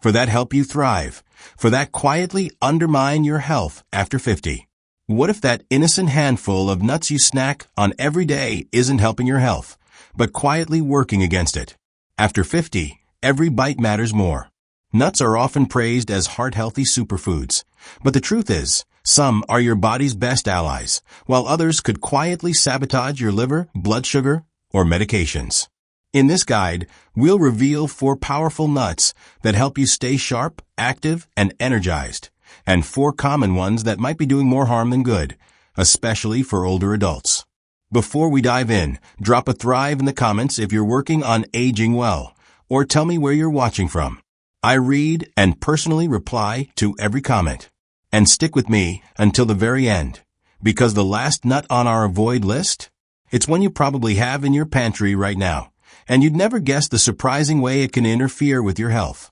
for that help you thrive, for that quietly undermine your health after 50? What if that innocent handful of nuts you snack on every day isn't helping your health, but quietly working against it? After 50, every bite matters more. Nuts are often praised as heart-healthy superfoods, but the truth is, some are your body's best allies, while others could quietly sabotage your liver, blood sugar, or medications. In this guide, we'll reveal 4 powerful nuts that help you stay sharp, active, and energized, and 4 common ones that might be doing more harm than good, especially for older adults. Before we dive in, drop a thrive in the comments if you're working on aging well, or tell me where you're watching from. I read and personally reply to every comment. And stick with me until the very end, because the last nut on our avoid list? It's one you probably have in your pantry right now, and you'd never guess the surprising way it can interfere with your health.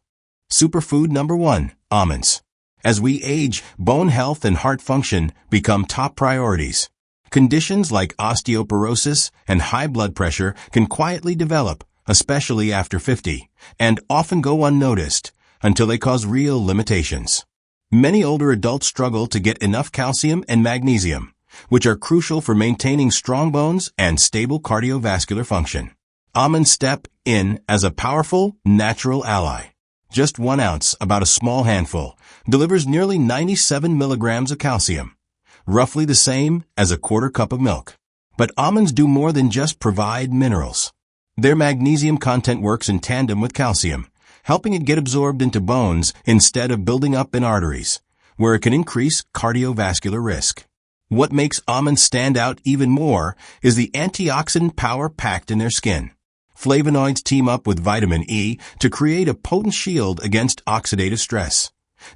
Superfood number 1, almonds. As we age, bone health and heart function become top priorities. Conditions like osteoporosis and high blood pressure can quietly develop, especially after 50, and often go unnoticed until they cause real limitations. Many older adults struggle to get enough calcium and magnesium, which are crucial for maintaining strong bones and stable cardiovascular function. Almonds step in as a powerful, natural ally. Just 1 ounce, about a small handful, delivers nearly 97 milligrams of calcium, roughly the same as a quarter cup of milk. But almonds do more than just provide minerals. Their magnesium content works in tandem with calcium, helping it get absorbed into bones instead of building up in arteries, where it can increase cardiovascular risk. What makes almonds stand out even more is the antioxidant power packed in their skin. Flavonoids team up with vitamin E to create a potent shield against oxidative stress,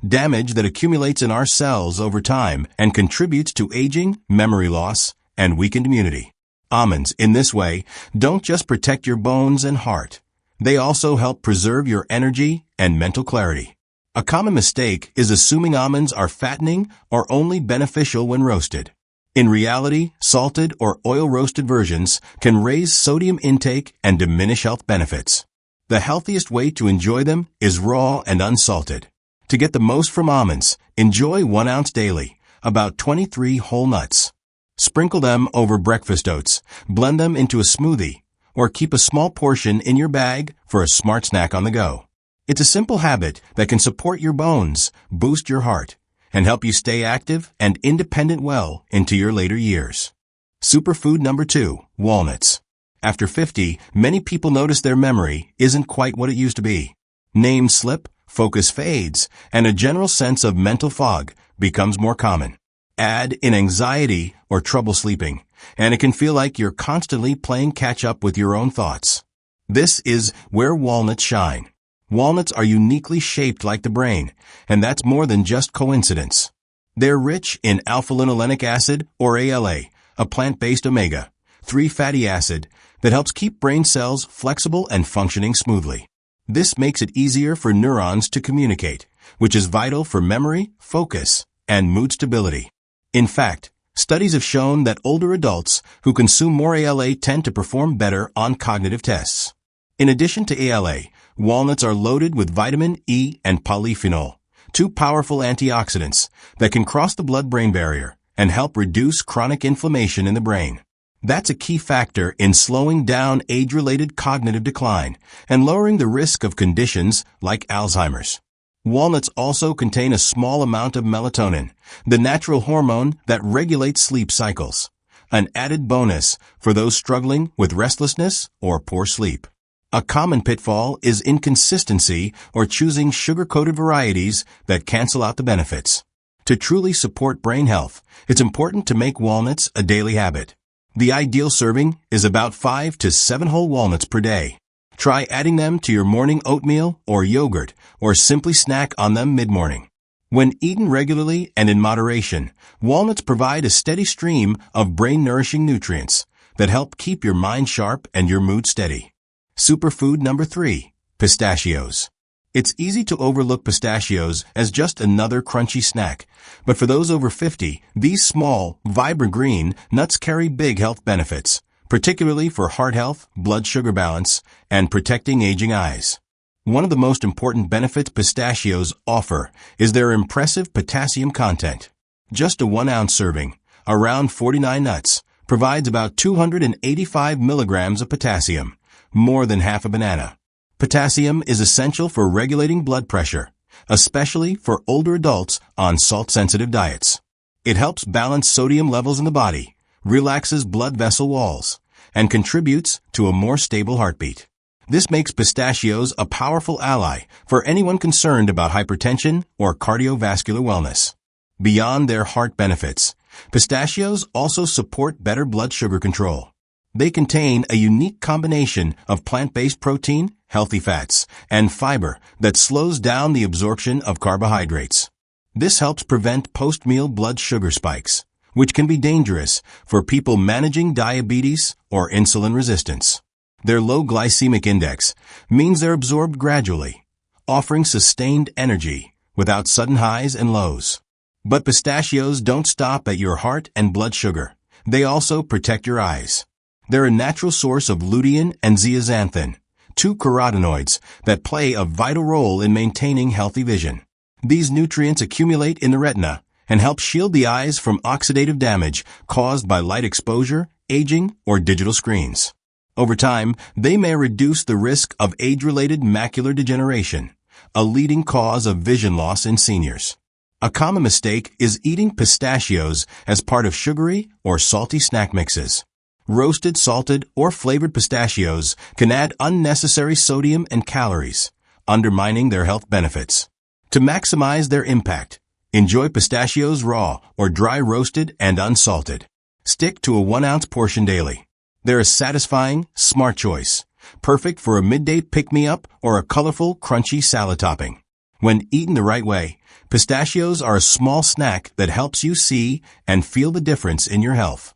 damage that accumulates in our cells over time and contributes to aging, memory loss, and weakened immunity. Almonds, in this way, don't just protect your bones and heart. They also help preserve your energy and mental clarity. A common mistake is assuming almonds are fattening or only beneficial when roasted. In reality, salted or oil-roasted versions can raise sodium intake and diminish health benefits. The healthiest way to enjoy them is raw and unsalted. To get the most from almonds, enjoy 1 ounce daily, about 23 whole nuts. Sprinkle them over breakfast oats, blend them into a smoothie, or keep a small portion in your bag for a smart snack on the go. It's a simple habit that can support your bones, boost your heart, and help you stay active and independent well into your later years. Superfood number 2, walnuts. After 50, many people notice their memory isn't quite what it used to be. Names slip, focus fades, and a general sense of mental fog becomes more common. Add in anxiety or trouble sleeping, and it can feel like you're constantly playing catch-up with your own thoughts. This is where walnuts shine. Walnuts are uniquely shaped like the brain, and that's more than just coincidence. They're rich in alpha-linolenic acid, or ALA, a plant-based omega-3 fatty acid that helps keep brain cells flexible and functioning smoothly. This makes it easier for neurons to communicate, which is vital for memory, focus, and mood stability. In fact, studies have shown that older adults who consume more ALA tend to perform better on cognitive tests. In addition to ALA, walnuts are loaded with vitamin E and polyphenol, 2 powerful antioxidants that can cross the blood-brain barrier and help reduce chronic inflammation in the brain. That's a key factor in slowing down age-related cognitive decline and lowering the risk of conditions like Alzheimer's. Walnuts also contain a small amount of melatonin, the natural hormone that regulates sleep cycles, an added bonus for those struggling with restlessness or poor sleep. A common pitfall is inconsistency or choosing sugar-coated varieties that cancel out the benefits. To truly support brain health, it's important to make walnuts a daily habit. The ideal serving is about 5 to 7 whole walnuts per day. Try adding them to your morning oatmeal or yogurt, or simply snack on them mid-morning. When eaten regularly and in moderation, walnuts provide a steady stream of brain-nourishing nutrients that help keep your mind sharp and your mood steady. Superfood number 3, pistachios. It's easy to overlook pistachios as just another crunchy snack, but for those over 50, these small, vibrant green nuts carry big health benefits, particularly for heart health, blood sugar balance, and protecting aging eyes. One of the most important benefits pistachios offer is their impressive potassium content. Just a 1-ounce serving, around 49 nuts, provides about 285 milligrams of potassium, more than half a banana. Potassium is essential for regulating blood pressure, especially for older adults on salt-sensitive diets. It helps balance sodium levels in the body, relaxes blood vessel walls, and contributes to a more stable heartbeat. This makes pistachios a powerful ally for anyone concerned about hypertension or cardiovascular wellness. Beyond their heart benefits, pistachios also support better blood sugar control. They contain a unique combination of plant-based protein, healthy fats, and fiber that slows down the absorption of carbohydrates. This helps prevent post-meal blood sugar spikes, which can be dangerous for people managing diabetes or insulin resistance. Their low glycemic index means they're absorbed gradually, offering sustained energy without sudden highs and lows. But pistachios don't stop at your heart and blood sugar. They also protect your eyes. They're a natural source of lutein and zeaxanthin, two carotenoids that play a vital role in maintaining healthy vision. These nutrients accumulate in the retina and help shield the eyes from oxidative damage caused by light exposure, aging, or digital screens. Over time, they may reduce the risk of age-related macular degeneration, a leading cause of vision loss in seniors. A common mistake is eating pistachios as part of sugary or salty snack mixes. Roasted, salted, or flavored pistachios can add unnecessary sodium and calories, undermining their health benefits. To maximize their impact, enjoy pistachios raw or dry roasted and unsalted. Stick to a 1-ounce portion daily. They're a satisfying, smart choice, perfect for a midday pick-me-up or a colorful, crunchy salad topping. When eaten the right way, pistachios are a small snack that helps you see and feel the difference in your health.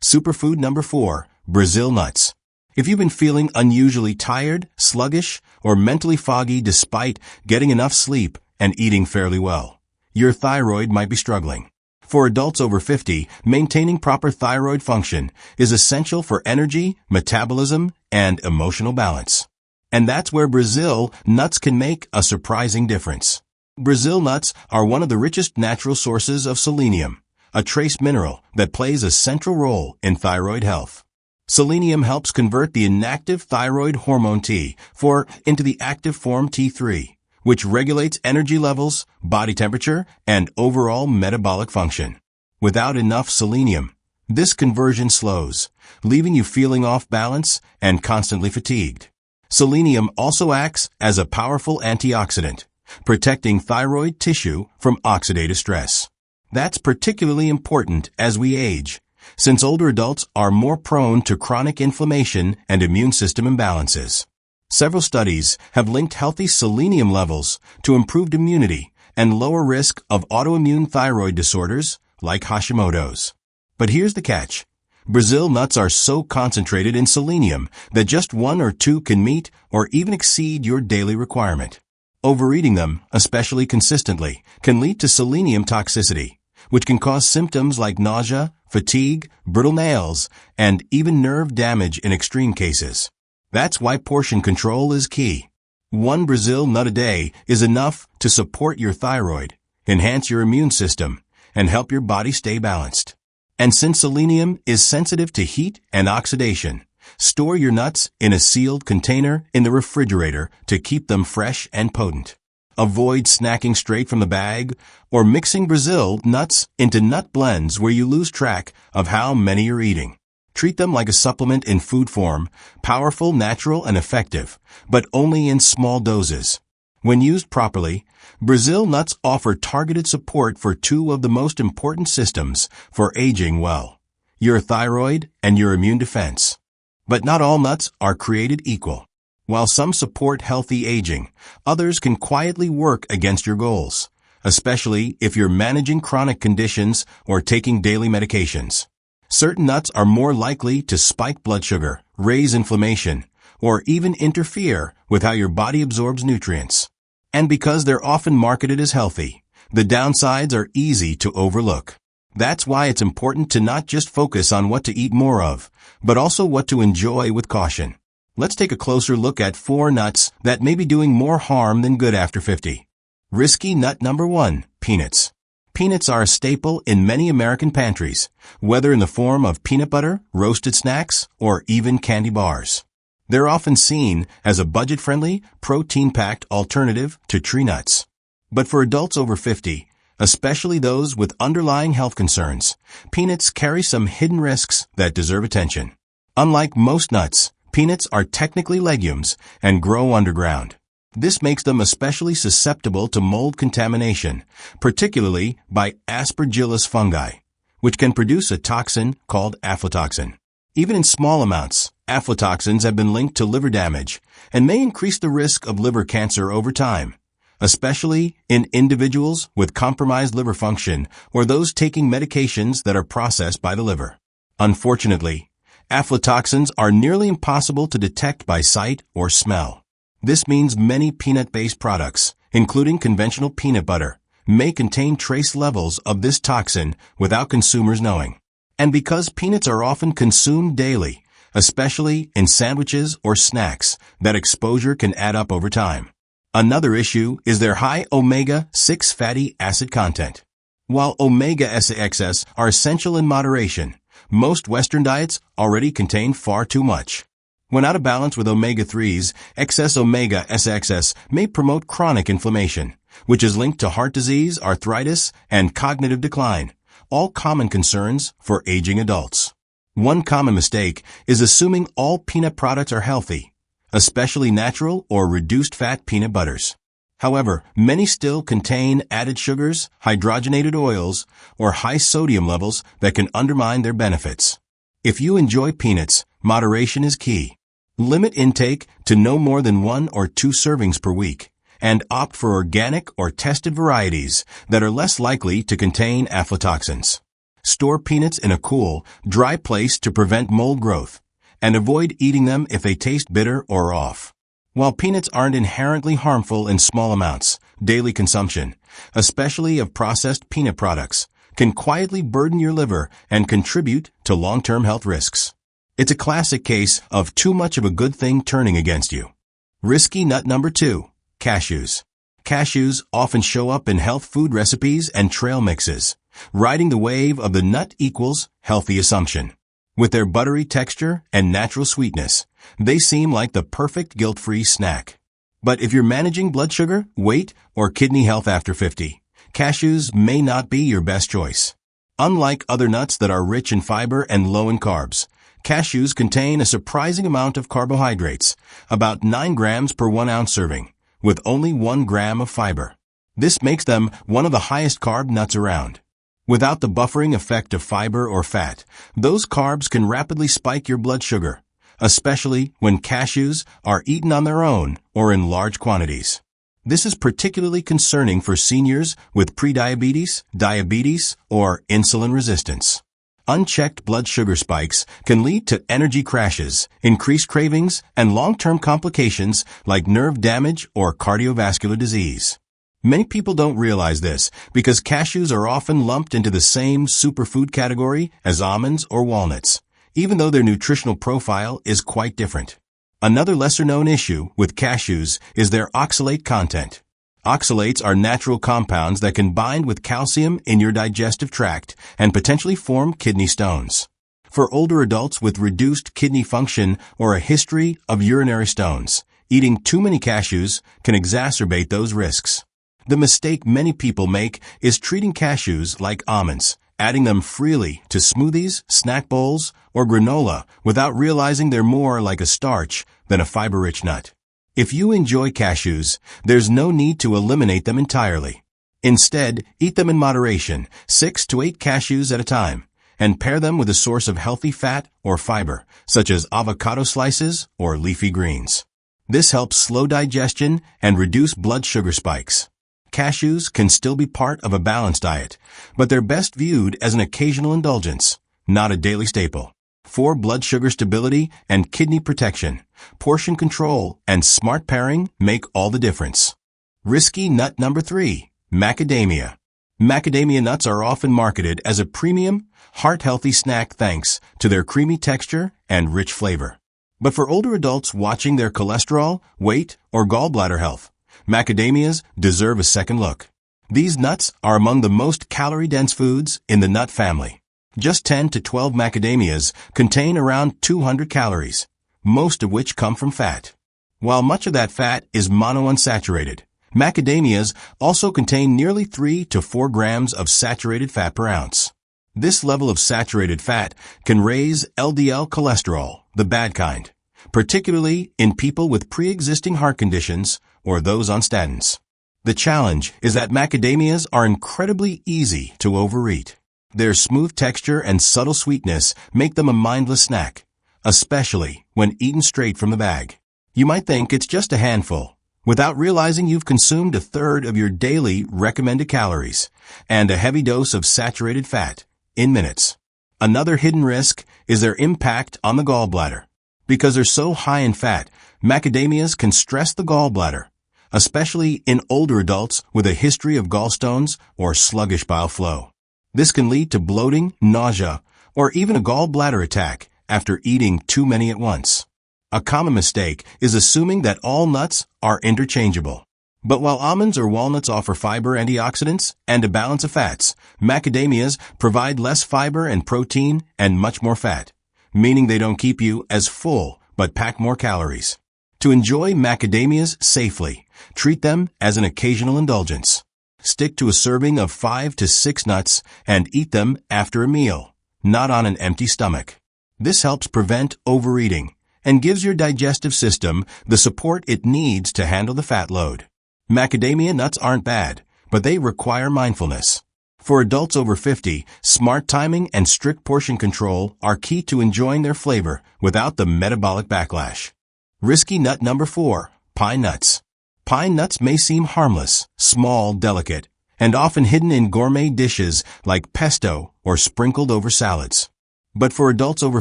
Superfood number 4, Brazil nuts. If you've been feeling unusually tired, sluggish, or mentally foggy despite getting enough sleep and eating fairly well, your thyroid might be struggling. For adults over 50, maintaining proper thyroid function is essential for energy, metabolism, and emotional balance. And that's where Brazil nuts can make a surprising difference. Brazil nuts are one of the richest natural sources of selenium, a trace mineral that plays a central role in thyroid health. Selenium helps convert the inactive thyroid hormone T4 into the active form T3, which regulates energy levels, body temperature, and overall metabolic function. Without enough selenium, this conversion slows, leaving you feeling off balance and constantly fatigued. Selenium also acts as a powerful antioxidant, protecting thyroid tissue from oxidative stress. That's particularly important as we age, since older adults are more prone to chronic inflammation and immune system imbalances. Several studies have linked healthy selenium levels to improved immunity and lower risk of autoimmune thyroid disorders like Hashimoto's. But here's the catch. Brazil nuts are so concentrated in selenium that just 1 or 2 can meet or even exceed your daily requirement. Overeating them, especially consistently, can lead to selenium toxicity, which can cause symptoms like nausea, fatigue, brittle nails, and even nerve damage in extreme cases. That's why portion control is key. 1 Brazil nut a day is enough to support your thyroid, enhance your immune system, and help your body stay balanced. And since selenium is sensitive to heat and oxidation, store your nuts in a sealed container in the refrigerator to keep them fresh and potent. Avoid snacking straight from the bag or mixing Brazil nuts into nut blends where you lose track of how many you're eating. Treat them like a supplement in food form, powerful, natural, and effective, but only in small doses. When used properly, Brazil nuts offer targeted support for 2 of the most important systems for aging well: your thyroid and your immune defense. But not all nuts are created equal. While some support healthy aging, others can quietly work against your goals, especially if you're managing chronic conditions or taking daily medications. Certain nuts are more likely to spike blood sugar, raise inflammation, or even interfere with how your body absorbs nutrients. And because they're often marketed as healthy, the downsides are easy to overlook. That's why it's important to not just focus on what to eat more of, but also what to enjoy with caution. Let's take a closer look at 4 nuts that may be doing more harm than good after 50. Risky nut number 1, peanuts. Peanuts are a staple in many American pantries, whether in the form of peanut butter, roasted snacks, or even candy bars. They're often seen as a budget-friendly, protein-packed alternative to tree nuts. But for adults over 50, especially those with underlying health concerns, peanuts carry some hidden risks that deserve attention. Unlike most nuts, peanuts are technically legumes and grow underground. This makes them especially susceptible to mold contamination, particularly by Aspergillus fungi, which can produce a toxin called aflatoxin. Even in small amounts, aflatoxins have been linked to liver damage and may increase the risk of liver cancer over time, especially in individuals with compromised liver function or those taking medications that are processed by the liver. Unfortunately, aflatoxins are nearly impossible to detect by sight or smell. This means many peanut-based products, including conventional peanut butter, may contain trace levels of this toxin without consumers knowing. And because peanuts are often consumed daily, especially in sandwiches or snacks, that exposure can add up over time. Another issue is their high omega-6 fatty acid content. While omega-6 are essential in moderation, most Western diets already contain far too much. When out of balance with omega-3s, excess omega-6 may promote chronic inflammation, which is linked to heart disease, arthritis, and cognitive decline, all common concerns for aging adults. One common mistake is assuming all peanut products are healthy, especially natural or reduced-fat peanut butters. However, many still contain added sugars, hydrogenated oils, or high sodium levels that can undermine their benefits. If you enjoy peanuts, moderation is key. Limit intake to no more than 1 or 2 servings per week, and opt for organic or tested varieties that are less likely to contain aflatoxins. Store peanuts in a cool, dry place to prevent mold growth, and avoid eating them if they taste bitter or off. While peanuts aren't inherently harmful in small amounts, daily consumption, especially of processed peanut products, can quietly burden your liver and contribute to long-term health risks. It's a classic case of too much of a good thing turning against you. Risky nut number 2, cashews. Cashews often show up in health food recipes and trail mixes, riding the wave of the nut equals healthy assumption. With their buttery texture and natural sweetness, they seem like the perfect guilt-free snack. But if you're managing blood sugar, weight, or kidney health after 50, cashews may not be your best choice. Unlike other nuts that are rich in fiber and low in carbs, cashews contain a surprising amount of carbohydrates, about 9 grams per 1 ounce serving, with only 1 gram of fiber. This makes them one of the highest carb nuts around. Without the buffering effect of fiber or fat, those carbs can rapidly spike your blood sugar, especially when cashews are eaten on their own or in large quantities. This is particularly concerning for seniors with prediabetes, diabetes, or insulin resistance. Unchecked blood sugar spikes can lead to energy crashes, increased cravings, and long-term complications like nerve damage or cardiovascular disease. Many people don't realize this because cashews are often lumped into the same superfood category as almonds or walnuts, even though their nutritional profile is quite different. Another lesser-known issue with cashews is their oxalate content. Oxalates are natural compounds that can bind with calcium in your digestive tract and potentially form kidney stones. For older adults with reduced kidney function or a history of urinary stones, eating too many cashews can exacerbate those risks. The mistake many people make is treating cashews like almonds, adding them freely to smoothies, snack bowls, or granola without realizing they're more like a starch than a fiber-rich nut. If you enjoy cashews, there's no need to eliminate them entirely. Instead, eat them in moderation, 6 to 8 cashews at a time, and pair them with a source of healthy fat or fiber, such as avocado slices or leafy greens. This helps slow digestion and reduce blood sugar spikes. Cashews can still be part of a balanced diet, but they're best viewed as an occasional indulgence, not a daily staple. For blood sugar stability and kidney protection, portion control and smart pairing make all the difference. Risky nut number 3, macadamia. Macadamia nuts are often marketed as a premium, heart-healthy snack thanks to their creamy texture and rich flavor. But for older adults watching their cholesterol, weight, or gallbladder health, macadamias deserve a second look. These nuts are among the most calorie-dense foods in the nut family. Just 10 to 12 macadamias contain around 200 calories, most of which come from fat. While much of that fat is monounsaturated, macadamias also contain nearly 3 to 4 grams of saturated fat per ounce. This level of saturated fat can raise LDL cholesterol, the bad kind, particularly in people with pre-existing heart conditions or those on statins. The challenge is that macadamias are incredibly easy to overeat. Their smooth texture and subtle sweetness make them a mindless snack, especially when eaten straight from the bag. You might think it's just a handful, without realizing you've consumed a third of your daily recommended calories and a heavy dose of saturated fat in minutes. Another hidden risk is their impact on the gallbladder. Because they're so high in fat, macadamias can stress the gallbladder, especially in older adults with a history of gallstones or sluggish bile flow. This can lead to bloating, nausea, or even a gallbladder attack after eating too many at once. A common mistake is assuming that all nuts are interchangeable. But while almonds or walnuts offer fiber, antioxidants, and a balance of fats, macadamias provide less fiber and protein and much more fat, meaning they don't keep you as full but pack more calories. To enjoy macadamias safely, treat them as an occasional indulgence. Stick to a serving of 5 to 6 nuts and eat them after a meal, not on an empty stomach. This helps prevent overeating and gives your digestive system the support it needs to handle the fat load. Macadamia nuts aren't bad, but they require mindfulness. For adults over 50, smart timing and strict portion control are key to enjoying their flavor without the metabolic backlash. Risky nut number 4, pine nuts. Pine nuts may seem harmless, small, delicate, and often hidden in gourmet dishes like pesto or sprinkled over salads. But for adults over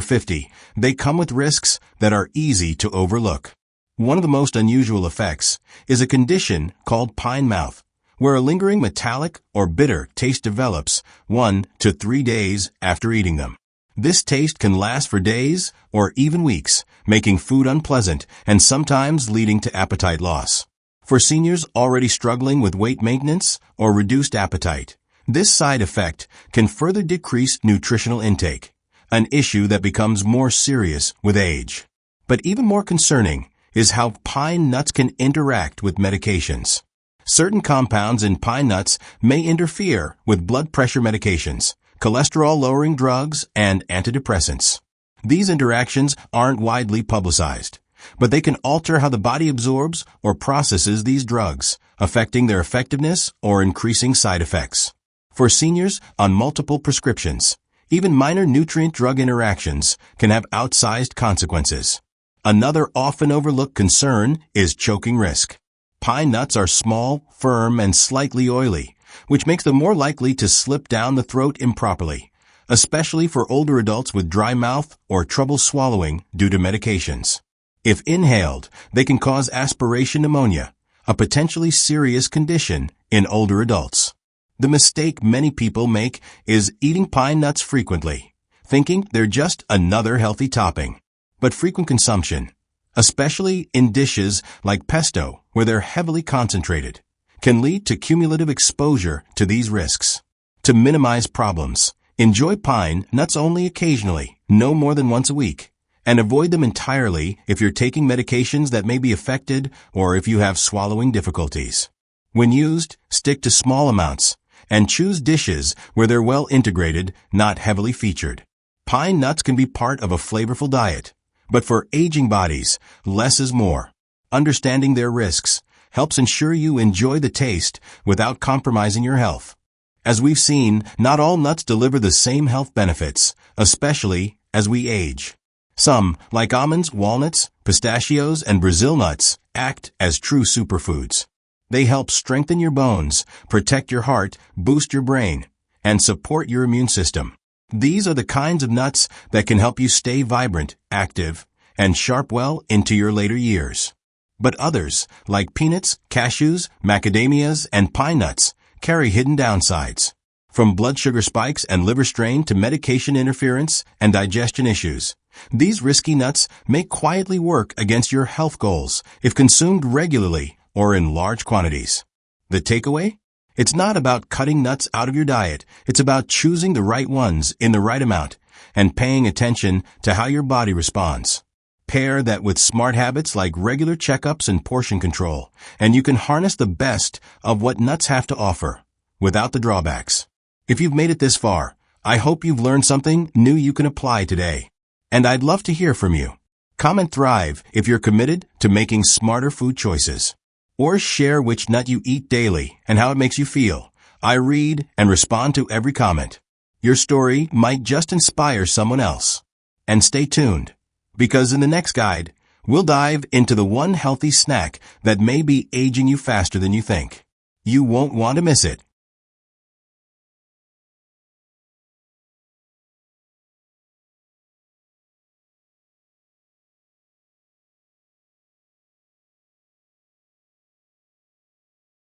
50, they come with risks that are easy to overlook. One of the most unusual effects is a condition called pine mouth, where a lingering metallic or bitter taste develops 1 to 3 days after eating them. This taste can last for days or even weeks, making food unpleasant and sometimes leading to appetite loss. For seniors already struggling with weight maintenance or reduced appetite, this side effect can further decrease nutritional intake, an issue that becomes more serious with age. But even more concerning is how pine nuts can interact with medications. Certain compounds in pine nuts may interfere with blood pressure medications, cholesterol-lowering drugs, and antidepressants. These interactions aren't widely publicized, but they can alter how the body absorbs or processes these drugs, affecting their effectiveness or increasing side effects. For seniors on multiple prescriptions, even minor nutrient-drug interactions can have outsized consequences. Another often overlooked concern is choking risk. Pine nuts are small, firm, and slightly oily, which makes them more likely to slip down the throat improperly, especially for older adults with dry mouth or trouble swallowing due to medications. If inhaled, they can cause aspiration pneumonia, a potentially serious condition in older adults. The mistake many people make is eating pine nuts frequently, thinking they're just another healthy topping. But frequent consumption, especially in dishes like pesto where they're heavily concentrated, can lead to cumulative exposure to these risks. To minimize problems, enjoy pine nuts only occasionally, no more than once a week, and avoid them entirely if you're taking medications that may be affected or if you have swallowing difficulties. When used, stick to small amounts and choose dishes where they're well integrated, not heavily featured. Pine nuts can be part of a flavorful diet, but for aging bodies, less is more. Understanding their risks helps ensure you enjoy the taste without compromising your health. As we've seen, not all nuts deliver the same health benefits, especially as we age. Some, like almonds, walnuts, pistachios, and Brazil nuts, act as true superfoods. They help strengthen your bones, protect your heart, boost your brain, and support your immune system. These are the kinds of nuts that can help you stay vibrant, active, and sharp well into your later years. But others, like peanuts, cashews, macadamias, and pine nuts, carry hidden downsides. From blood sugar spikes and liver strain to medication interference and digestion issues, These risky nuts may quietly work against your health goals if consumed regularly or in large quantities. The takeaway? It's not about cutting nuts out of your diet. It's about choosing the right ones in the right amount and paying attention to how your body responds. Pair that with smart habits like regular checkups and portion control, and you can harness the best of what nuts have to offer without the drawbacks. If you've made it this far, I hope you've learned something new you can apply today. And I'd love to hear from you. Comment Thrive if you're committed to making smarter food choices. Or share which nut you eat daily and how it makes you feel. I read and respond to every comment. Your story might just inspire someone else. And stay tuned, because in the next guide, we'll dive into the one healthy snack that may be aging you faster than you think. You won't want to miss it.